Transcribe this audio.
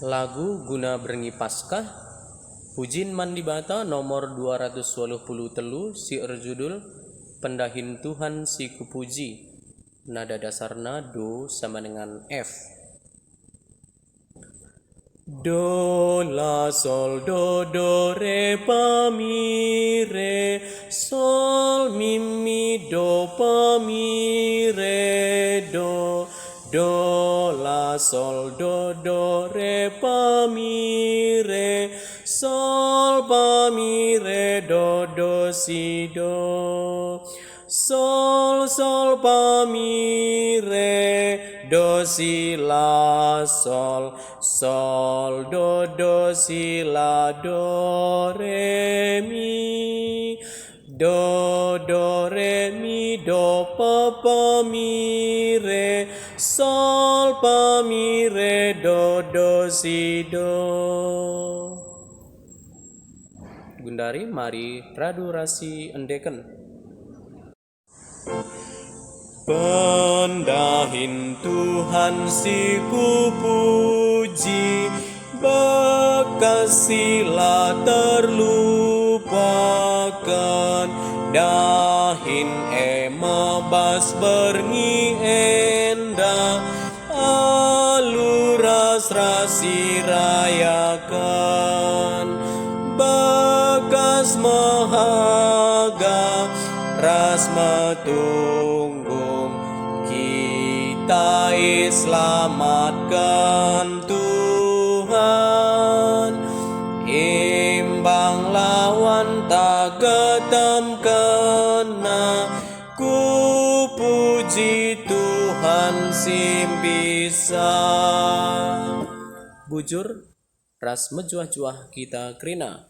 Lagu guna berengi Paskah Pujin Mandibata nomor 283 siur judul Pendahin Tuhan si kupuji. Nada dasarna Do sama dengan F. Do la sol do re fa mi re sol mi mi do fa mi re do la sol do re fa mi re sol fa mi re do si do sol fa mi re do si la sol do si la do re mi do re mi do fa mi re sol fa mi re do si do. Gundari mari tradurasi endeken. Pendahin Tuhan si kupuji, bekas sila terlupakan, dahin mebas berngi enda, aluras rasi rayakan, bekas mahaga ras matunggung, kita selamatkan Tuhan, imbang lawan tak ketam kena, ku puji Tuhan sim bisa. Bujur ras mejuah-juah kita krina.